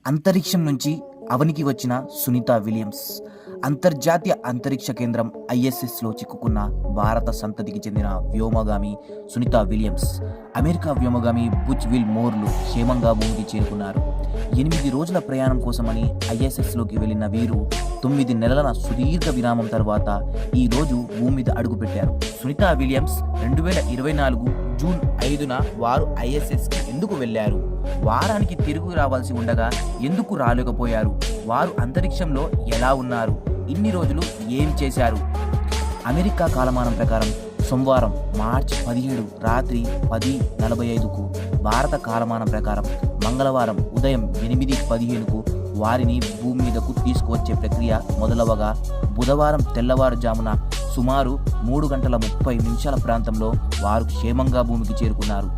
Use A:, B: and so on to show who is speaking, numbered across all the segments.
A: అంతరిక్షం నుంచి అవనికి వచ్చిన సునీత విలియమ్స్. అంతర్జాతీయ అంతరిక్ష కేంద్రం ఐఎస్ఎస్లో చిక్కుకున్న భారత సంతతికి చెందిన వ్యోమగామి సునీత విలియమ్స్, అమెరికా వ్యోమగామి బుచ్ విల్ మోర్లు క్షేమంగా భూమికి చేరుకున్నారు. 8 రోజుల ప్రయాణం కోసమని ఐఎస్ఎస్లోకి వెళ్లిన వీరు 9 నెలల సుదీర్ఘ విరామం తర్వాత ఈ రోజు భూమి మీద అడుగుపెట్టారు. సునీత విలియమ్స్ 2024 జూన్ 5న వారు ఐఎస్ఎస్కి ఎందుకు వెళ్లారు? వారానికి తిరిగి రావాల్సి ఉండగా ఎందుకు రాలేకపోయారు? వారు అంతరిక్షంలో ఎలా ఉన్నారు? ఇన్ని రోజులు ఏం చేశారు? అమెరికా కాలమానం ప్రకారం సోమవారం మార్చి 17 రాత్రి 10:45కు, భారత కాలమానం ప్రకారం మంగళవారం ఉదయం 8:15కు వారిని భూమి మీదకు తీసుకువచ్చే ప్రక్రియ మొదలవగా, బుధవారం తెల్లవారుజామున సుమారు 3:30 ప్రాంతంలో వారు క్షేమంగా భూమికి చేరుకున్నారు.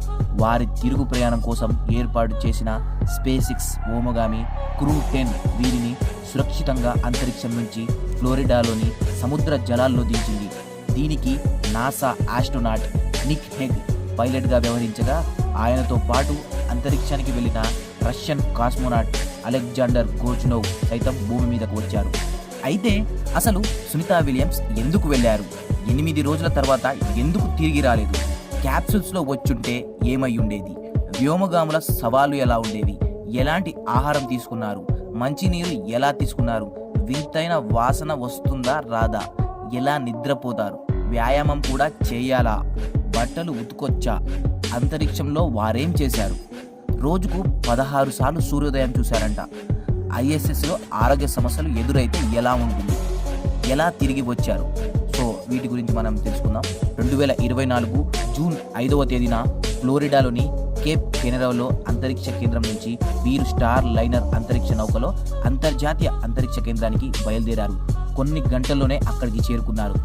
A: వారి తిరుగు ప్రయాణం కోసం ఏర్పాటు చేసిన స్పేస్ ఎక్స్ వ్యోమగామి క్రూ 10 వీరిని సురక్షితంగా అంతరిక్షం నుంచి ఫ్లోరిడాలోని సముద్ర జలాల్లో దించింది. దీనికి నాసా ఆస్ట్రోనాట్ నిక్ హెగ్ పైలట్గా వ్యవహరించగా, ఆయనతో పాటు అంతరిక్షానికి వెళ్లిన రష్యన్ కాస్మోనాట్ అలెగ్జాండర్ గోర్జ్నోవ్ సైతం భూమి మీదకు వచ్చారు. అయితే అసలు సునీత విలియమ్స్ ఎందుకు వెళ్లారు? 8 రోజుల తర్వాత ఎందుకు తిరిగి రాలేదు? క్యాప్సూల్స్లో వచ్చుంటే ఏమై ఉండేది? వ్యోమగాముల సవాళ్లు ఎలా ఉండేవి? ఎలాంటి ఆహారం తీసుకున్నారు? మంచినీరు ఎలా తీసుకున్నారు? వింతైన వాసన వస్తుందా రాదా? ఎలా నిద్రపోతారు? వ్యాయామం కూడా చేయాలా? బట్టలు ఉతుకొచ్చా? అంతరిక్షంలో వారేం చేశారు? రోజుకు 16 సార్లు సూర్యోదయం చూశారంట. ఐఎస్ఎస్లో ఆరోగ్య సమస్యలు ఎదురైతే ఎలా ఉంటుంది? ఎలా తిరిగి వచ్చారు? సో వీటి గురించి మనం తెలుసుకుందాం. 2024 జూన్ 5వ తేదీన ఫ్లోరిడాలోని కేప్ కెనెరాలో అంతరిక్ష కేంద్రం నుంచి వీరు స్టార్ లైనర్ అంతరిక్ష నౌకలో అంతర్జాతీయ అంతరిక్ష కేంద్రానికి బయలుదేరారు. కొన్ని గంటల్లోనే అక్కడికి చేరుకున్నారు.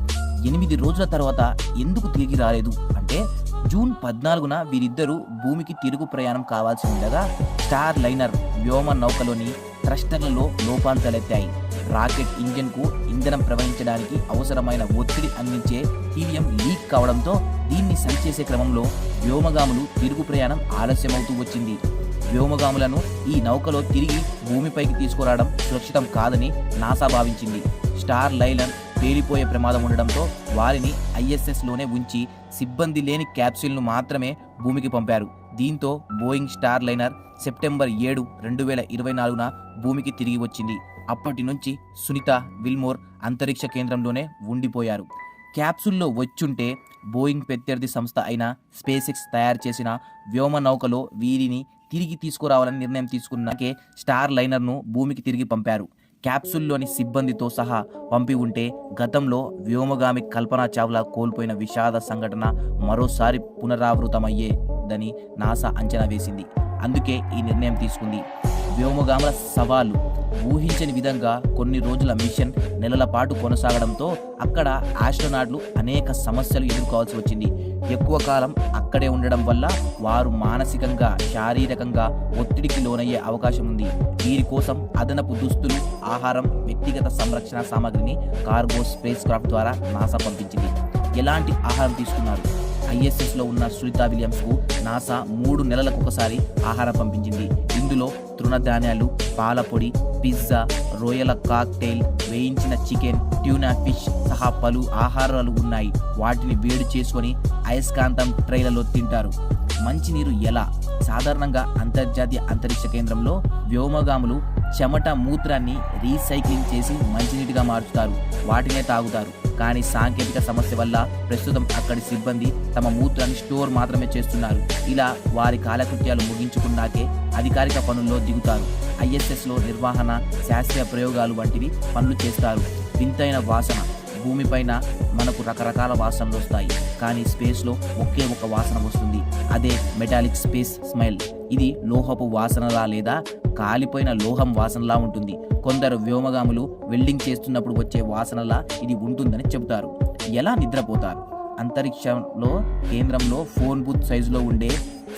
A: 8 రోజుల తర్వాత ఎందుకు తిరిగి రాలేదు అంటే, జూన్ 14న వీరిద్దరూ భూమికి తిరుగు ప్రయాణం కావాల్సి ఉండగా, స్టార్ లైనర్ వ్యోమ నౌకలోని థ్రస్టర్లలో లోపాలు తలెత్తాయి. రాకెట్ ఇంజన్కు ఇంధనం ప్రవహించడానికి అవసరమైన ఒత్తిడి అందించే హీలియం లీక్ కావడంతో దీన్ని సరిచేసే క్రమంలో వ్యోమగాములు తిరుగు ప్రయాణం ఆలస్యమవుతూ వచ్చింది. వ్యోమగాములను ఈ నౌకలో తిరిగి భూమిపైకి తీసుకురావడం సురక్షితం కాదని నాసా భావించింది. స్టార్ లైనర్ పేలిపోయే ప్రమాదం ఉండడంతో వారిని ఐఎస్ఎస్లోనే ఉంచి సిబ్బంది లేని క్యాప్సూల్ను మాత్రమే భూమికి పంపారు. దీంతో బోయింగ్ స్టార్ లైనర్ సెప్టెంబర్ 7, 2024న భూమికి తిరిగి వచ్చింది. అప్పటి నుంచి సునీత విల్మోర్ అంతరిక్ష కేంద్రంలోనే ఉండిపోయారు. క్యాప్సూల్లో వచ్చుంటే బోయింగ్ ప్రత్యర్థి సంస్థ అయిన స్పేస్ ఎక్స్ తయారు చేసిన వ్యోమ నౌకలో వీరిని తిరిగి తీసుకురావాలని నిర్ణయం తీసుకున్నాకే స్టార్ లైనర్ను భూమికి తిరిగి పంపారు. క్యాప్సూల్లోని సిబ్బందితో సహా పంపి ఉంటే గతంలో వ్యోమగామి కల్పనా చావ్లా కోల్పోయిన విషాద సంఘటన మరోసారి పునరావృతమయ్యేదని నాసా అంచనా వేసింది. అందుకే ఈ నిర్ణయం తీసుకుంది. వ్యోమగాముల సవాలు ఊహించని విధంగా కొన్ని రోజుల మిషన్ నెలల పాటు కొనసాగడంతో అక్కడ ఆస్ట్రోనాట్లు అనేక సమస్యలు ఎదుర్కోవాల్సి వచ్చింది. ఎక్కువ కాలం అక్కడే ఉండడం వల్ల వారు మానసికంగా, శారీరకంగా ఒత్తిడికి లోనయ్యే అవకాశం ఉంది. వీరి కోసం అదనపు దుస్తులు, ఆహారం, వ్యక్తిగత సంరక్షణ సామాగ్రిని కార్గో స్పేస్ క్రాఫ్ట్ ద్వారా నాసా పంపించింది. ఎలాంటి ఆహారం తీసుకున్నారు? ఐఎస్ఎస్లో ఉన్న సునీత విలియమ్స్కు నాసా 3 నెలలకు ఒకసారి ఆహారం పంపించింది. ఇందులో తృణధాన్యాలు, పాల పొడి, పిజ్జా, రొయ్యల కాక్టైల్, వేయించిన చికెన్, ట్యూనా ఫిష్ సహా పలు ఆహారాలు ఉన్నాయి. వాటిని వేడి చేసుకొని అయస్కాంతం ట్రైలలో తింటారు. మంచినీరు ఎలా? సాధారణంగా అంతర్జాతీయ అంతరిక్ష కేంద్రంలో వ్యోమగాములు చెమట, మూత్రాన్ని రీసైక్లింగ్ చేసి మంచినీటిగా మార్చుతారు. వాటినే తాగుతారు. కానీ సాంకేతిక సమస్య వల్ల ప్రస్తుతం అక్కడి సిబ్బంది తమ మూత్రాన్ని స్టోర్ మాత్రమే చేస్తున్నారు. ఇలా వారి కాలకృత్యాలు ముగించుకున్నాకే అధికారిక పనుల్లో దిగుతారు. ఐఎస్ఎస్లో నిర్వహణ, శాస్త్రీయ ప్రయోగాలు వంటివి పనులు చేస్తారు. వింతైన వాసన. భూమిపైన మనకు రకరకాల వాసనలు వస్తాయి, కానీ స్పేస్లో ఒకే ఒక వాసన వస్తుంది. అదే మెటాలిక్ స్పేస్ స్మైల్. ఇది లోహపు వాసనలా లేదా కాలిపోయిన లోహం వాసనలా ఉంటుంది. కొందరు వ్యోమగాములు వెల్డింగ్ చేస్తున్నప్పుడు వచ్చే వాసనలా ఇది ఉంటుందని చెబుతారు. ఎలా నిద్రపోతారు? అంతరిక్షంలో కేంద్రంలో ఫోన్ బూత్ సైజులో ఉండే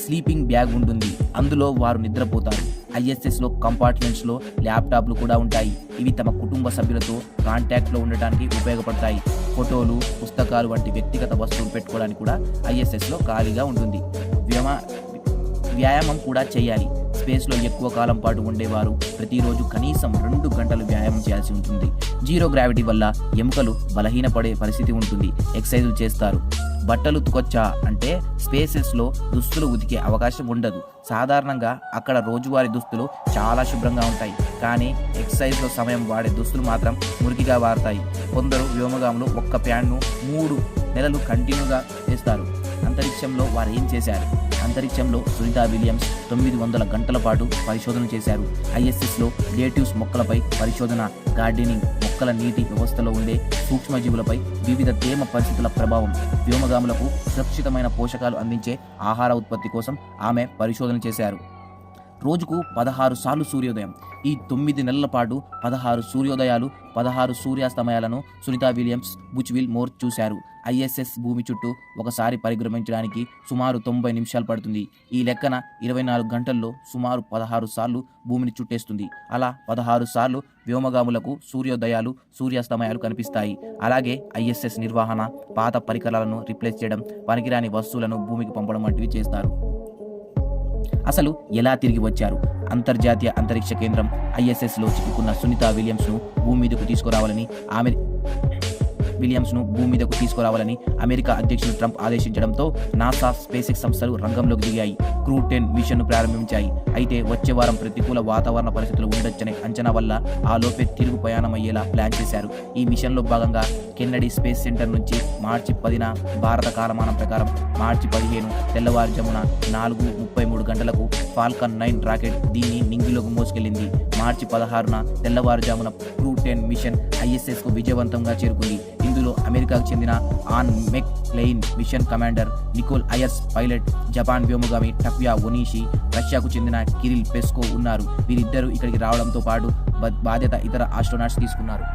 A: స్లీపింగ్ బ్యాగ్ ఉంటుంది. అందులో వారు నిద్రపోతారు. ఐఎస్ఎస్లో కంపార్ట్మెంట్స్లో ల్యాప్టాప్లు కూడా ఉంటాయి. ఇవి తమ కుటుంబ సభ్యులతో కాంటాక్ట్లో ఉండటానికి ఉపయోగపడతాయి. ఫోటోలు, పుస్తకాలు వంటి వ్యక్తిగత వస్తువులు పెట్టుకోవడానికి కూడా ఐఎస్ఎస్లో ఖాళీగా ఉంటుంది. వ్యాయామం కూడా చేయాలి. స్పేస్లో ఎక్కువ కాలం పాటు ఉండేవారు ప్రతిరోజు కనీసం 2 గంటలు వ్యాయామం చేయాల్సి ఉంటుంది. జీరో గ్రావిటీ వల్ల ఎముకలు బలహీనపడే పరిస్థితి ఉంటుంది. ఎక్సర్సైజులు చేస్తారు. బట్టలు ఉతుకొచ్చా అంటే స్పేసెస్లో దుస్తులు ఉతికే అవకాశం ఉండదు. సాధారణంగా అక్కడ రోజువారీ దుస్తులు చాలా శుభ్రంగా ఉంటాయి, కానీ ఎక్సర్సైజ్లో సమయం వాడే దుస్తులు మాత్రం మురికిగా వాడతాయి. కొందరు వ్యోమగాములు ఒక్క ప్యాంట్ను 3 నెలలు కంటిన్యూగా వేస్తారు. అంతరిక్షంలో వారు ఏం చేశారు? అంతరిక్షంలో సునీతా విలియమ్స్ 900 గంటల పాటు పరిశోధన చేశారు. ఐఎస్ఎస్లో డేటివ్స్ మొక్కలపై పరిశోధన, గార్డెనింగ్, మొక్కల నీటి వ్యవస్థలో ఉండే సూక్ష్మజీవులపై వివిధ తేమ పరిస్థితుల ప్రభావం, వ్యోమగాములకు సురక్షితమైన పోషకాలు అందించే ఆహార ఉత్పత్తి కోసం ఆమె పరిశోధన చేశారు. రోజుకు 16 సార్లు సూర్యోదయం. ఈ 9 నెలల పాటు 16 సూర్యోదయాలు, 16 సూర్యాస్తమయాలను సునీతా విలియమ్స్ బుచ్విల్ మోర్ చూశారు. ఐఎస్ఎస్ భూమి చుట్టూ ఒకసారి పరిభ్రమించడానికి సుమారు 90 నిమిషాలు పడుతుంది. ఈ లెక్కన 24 గంటల్లో సుమారు 16 సార్లు భూమిని చుట్టేస్తుంది. అలా 16 సార్లు వ్యోమగాములకు సూర్యోదయాలు, సూర్యాస్తమయాలు కనిపిస్తాయి. అలాగే ఐఎస్ఎస్ నిర్వహణ, పాత పరికరాలను రీప్లేస్ చేయడం, పనికిరాని వస్తువులను భూమికి పంపడం వంటివి చేస్తారు. అసలు ఎలా తిరిగి వచ్చారు? అంతర్జాతీయ అంతరిక్ష కేంద్రం ఐఎస్ఎస్లో చిక్కుకున్న సునీతా విలియమ్స్ను భూమి మీదకు తీసుకురావాలని అమెరికా అధ్యక్షుడు ట్రంప్ ఆదేశించడంతో నాసా, స్పేస్ సంస్థలు రంగంలోకి దిగాయి. క్రూ 10 మిషన్ను ప్రారంభించాయి. అయితే వచ్చే వారం ప్రతికూల వాతావరణ పరిస్థితులు ఉండొచ్చనే అంచనా వల్ల ఆ లోపే తిరుగు ప్రయాణమయ్యేలా ప్లాన్ చేశారు. ఈ మిషన్లో భాగంగా కెన్నడీ స్పేస్ సెంటర్ నుంచి మార్చి 10న భారత కాలమానం ప్రకారం మార్చి 15 తెల్లవారుజామున 4:33 గంటలకు ఫాల్కన్ 9 రాకెట్ దీన్ని నింగిలోకి మోసుకెళ్లింది. మార్చి 16న తెల్లవారుజామున క్రూ 10 మిషన్ ఐఎస్ఎస్కు విజయవంతంగా చేరుకుంది. ఇందులో అమెరికాకు చెందిన Anne McClain mission commander, Nicole Ayers pilot, Japan వ్యోమగామి టక్యా ఒనీషి, రష్యాకు చెందిన కిరిల్ పెస్కో ఉన్నారు. వీరిద్దరూ ఇక్కడికి రావడంతో పాటు బాధ్యత ఇతర ఆస్ట్రోనాట్స్ తీసుకున్నారు.